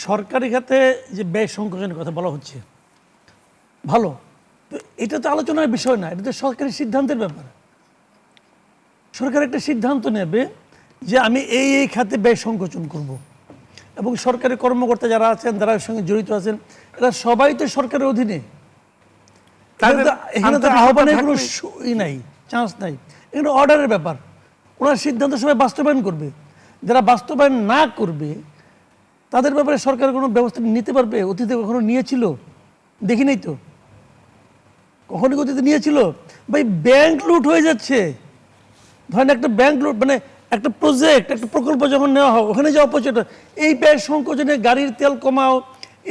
সরকারি খাতে যে ব্যয় সংকোচনের কথা বলা হচ্ছে ভালো, তো এটা তো আলোচনার বিষয় না, এটা তো সরকারি সিদ্ধান্তের ব্যাপার। সরকার একটা সিদ্ধান্ত নেবে যে আমি এই খাতে ব্যয় সংকোচন করব, এবং সরকারি কর্মকর্তা যারা আছেন, যারা এর সঙ্গে জড়িত আছেন, এরা সবাই তো সরকারের অধীনে। এখানে তো আহ্বানের কোনো নাই, চান্স নাই। এখানে অর্ডারের ব্যাপার, ওনার সিদ্ধান্ত সবাই বাস্তবায়ন করবে। যারা বাস্তবায়ন না করবে তাদের ব্যাপারে সরকার কোনো ব্যবস্থা নিতে পারবে? অতীতে কখনো নিয়েছিল? দেখি নাই তো, কখনো অতীতে নিয়েছিল? ভাই ব্যাংক লুট হয়ে যাচ্ছে, ধরেন একটা ব্যাংক লুট, মানে একটা প্রজেক্ট, একটা প্রকল্প যখন নেওয়া হয় ওখানে যে অপচয়, এই ব্যয় সংকোচনে গাড়ির তেল কমাও,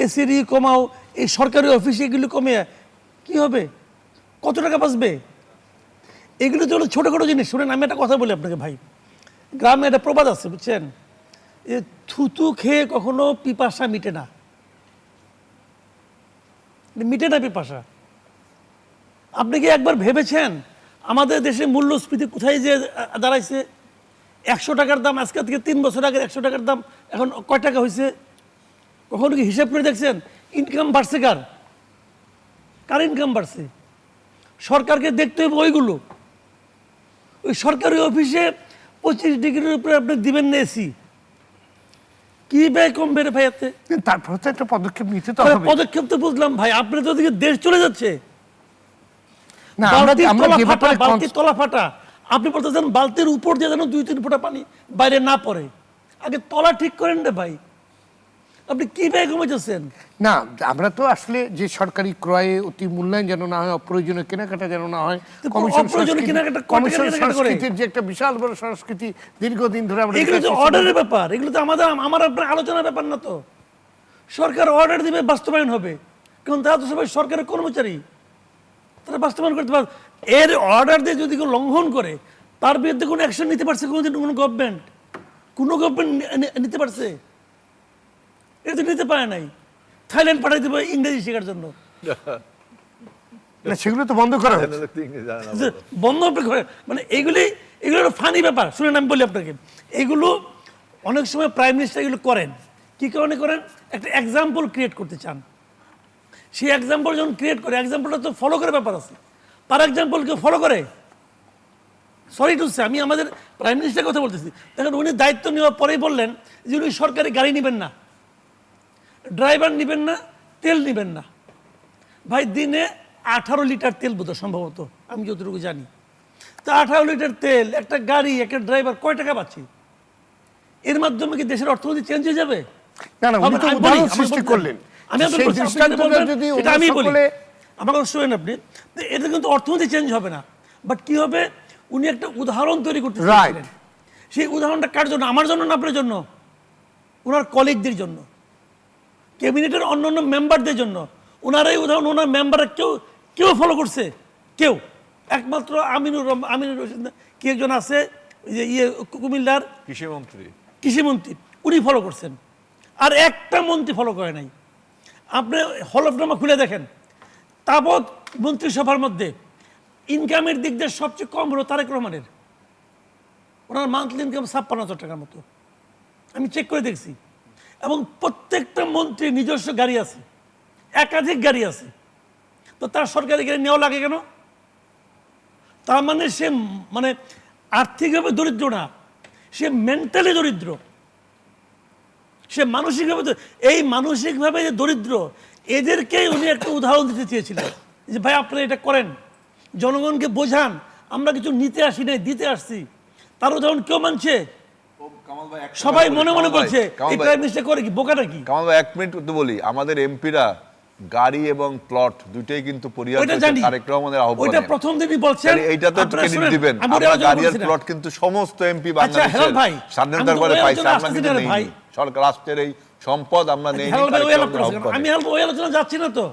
এসির কমাও, এই সরকারি অফিসে এগুলো কমে কি হবে? কত টাকা বাঁচবে? এগুলো তো হলো ছোটোখাটো জিনিস। শুনেন, আমি একটা কথা বলি আপনাকে ভাই, গ্রামে একটা প্রবাদ আছে বুঝছেন, এ থুতু খেয়ে কখনো পিপাসা মিটে না, মিটে না পিপাসা। আপনি কি একবার ভেবেছেন আমাদের দেশে মূল্যস্ফীতি কোথায় যে দাঁড়াইছে? 100 টাকার দাম আজকে থেকে 3 বছর আগে 100 টাকার দাম এখন কয় টাকা হয়েছে? কখনো কি হিসাব করে দেখছেন? ইনকাম বাড়ছে কার? কার ইনকাম বাড়ছে? সরকারকে দেখতে হবে ওইগুলো। ওই সরকারি অফিসে 25 ডিগ্রির উপরে আপনি দিবেন না এসি, কি ব্যয় কমবে রে ভাই? এতে তারপর তো একটা পদক্ষেপ নিতে তো হবে। পদক্ষেপ তো বুঝলাম ভাই, আপনার তো ওদিকে দেশ চলে যাচ্ছে। না, বালতির তলা ফাটা, আপনি বলতেছেন বালতির উপর দিয়ে যেন 2-3 ফোঁটা পানি বাইরে না পড়ে। আগে তলা ঠিক করেন রে ভাই, আপনি কি ব্যয় কমেছেন? না, আমরা তো আসলে যে সরকারি ক্রয়ে অতি মূল্যায়ন যেন না হয়, অপ্রয়োজনীয় কেনাকাটা যেন না হয়, কমিশন সংস্কৃতির যে একটা বিশাল বড় সংস্কৃতি দীর্ঘদিন ধরে আমরা, এগুলো তো অর্ডারের ব্যাপার, এগুলো তো আমার আপনার আলোচনার ব্যাপার না। তো সরকার অর্ডার দিবে, বাস্তবায়ন হবে, কারণ তারা তো সবাই সরকারের কর্মচারী, তারা বাস্তবায়ন করতে পারে। এর অর্ডার দিয়ে যদি কেউ লঙ্ঘন করে তার বিরুদ্ধে কোনো অ্যাকশন নিতে পারছে কোনোদিন কোনো গভর্নমেন্ট? কোনো গভর্নমেন্ট নিতে পারছে? এটা তো নিতে পারে নাই। থাইল্যান্ড পাঠাই দেবো ইংরেজি শেখার জন্য, সেগুলো তো বন্ধ করা বন্ধ করে, মানে এগুলো ফানি ব্যাপার। শুনেন, আমি বলি আপনাকে, এগুলো অনেক সময় প্রাইম মিনিস্টার এগুলো করেন। কি কারণে করেন? একটা এক্সাম্পল ক্রিয়েট করতে চান। সেই এক্সাম্পল যখন ক্রিয়েট করে, এক্সাম্পলটা তো ফলো করে ব্যাপার আছে। তার এক্সাম্পল কেউ ফলো করে? সরি টু সে, আমি আমাদের প্রাইম মিনিস্টারের কথা বলতেছি। দেখেন, উনি দায়িত্ব নেওয়ার পরেই বললেন যে উনি সরকারি গাড়ি নেবেন না, ড্রাইভার নেবেন না, তেল নেবেন না। ভাই দিনে 18 লিটার তেল বোধ সম্ভবত, আমি যতটুকু জানি। তা 18 লিটার তেল, একটা গাড়ি, একটা ড্রাইভার, কয় টাকা পাচ্ছি? এর মাধ্যমে কি দেশের অর্থনীতি চেঞ্জ হয়ে যাবে? আমাকে শুনেন আপনি, এতে কিন্তু অর্থনীতি চেঞ্জ হবে না। বাট কি হবে, উনি একটা উদাহরণ তৈরি করতে চাইছিলেন। সেই উদাহরণটা কার জন্য? আমার জন্য না আপনার জন্য? ওনার কলিগদের জন্য, ক্যাবিনেটের অন্যান্য মেম্বারদের জন্য। ওনার এই উদাহরণ ওনার মেম্বাররা কেউ ফলো করছে? কেউ? একমাত্র আমিনুর রশিদ কি একজন আছে, যে কুমিল্লার কৃষিমন্ত্রী, উনি ফলো করছেন। আর একটা মন্ত্রী ফলো করে নাই। আপনি হলফনামা খুলে দেখেন, তাবৎ মন্ত্রিসভার মধ্যে ইনকামের দিক দিয়ে সবচেয়ে কম হলো তারেক রহমানের। ওনার মান্থলি ইনকাম 56,000 টাকার মতো, আমি চেক করে দেখছি। এবং প্রত্যেকটা মন্ত্রীর নিজস্ব গাড়ি আছে, একাধিক গাড়ি আছে। তো তার সরকারি গাড়ি নেওয়া লাগে কেন? তার মানে সে আর্থিকভাবে দরিদ্র না, সে মেন্টালি দরিদ্র, সে মানসিকভাবে। এই মানসিকভাবে যে দরিদ্র, এদেরকেই উনি একটা উদাহরণ দিতে চেয়েছিলেন যে ভাই আপনারা এটা করেন, জনগণকে বোঝান, আমরা কিছু নিতে আসি নাই, দিতে আসছি। তার উদাহরণ কেউ মানছে? সবাই মনে মনে বলছে এই প্রাইম মিনিস্টার করে কি, বোকা নাকি? কামাল ভাই, 1 মিনিট তো বলি, আমাদের এমপিরা গাড়ি এবং প্লট দুটেই কিন্তু তারেক রহমানের আহ্বানে। ওইটা প্রথম দিনই বলছেন, এইটা তো ক্রেডিট দিবেন। আমরা গাড়ি আর প্লট কিন্তু সমস্ত এমপি বাংলাদেশের স্বাধীনতার পরে পাইছে, আমরা কিন্তু নেই। সরকার রাষ্ট্রের এই সম্পদ আমরা নেই। আমি ওই আলোচনা যাচ্ছি না তো।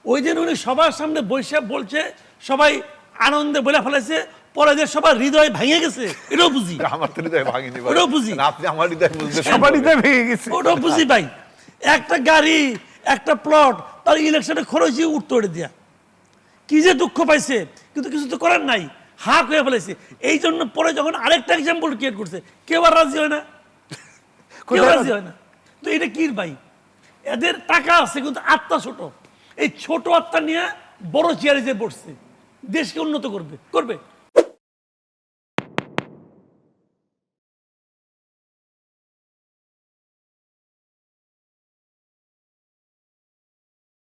ওই দিন উনি সবার সামনে বৈশাখ বলছে, সবাই আনন্দে বলে ফেলেছে, পরে যে সবার হৃদয় ভেঙে গেছে, এটাও বুঝি। আমার তো হৃদয় ভাঙেনি, ওটাও বুঝি। আপনি আমার হৃদয় বুঝতে, সবার হৃদয় ভেঙে গেছে, ওটাও বুঝি ভাই। একটা গাড়ি, একটা প্লট, তার ইলেকশনে খরচই উঠতে দিয়া কি যে দুঃখ পাইছে, কিন্তু কিছু তো করার নাই, হাক হয়ে ফেলেছে। এই জন্য পরে যখন আরেকটা এক্সাম্পল ক্রিয়েট করছে, কেউ আর রাজি হয় না, কেউ রাজি হয় না। তো এটা কি ভাই? এদের টাকা আছে কিন্তু আত্মা ছোট। এই ছোট আত্মা নিয়ে বড় চেয়ারে যে বসছে, দেশকে উন্নত করবে।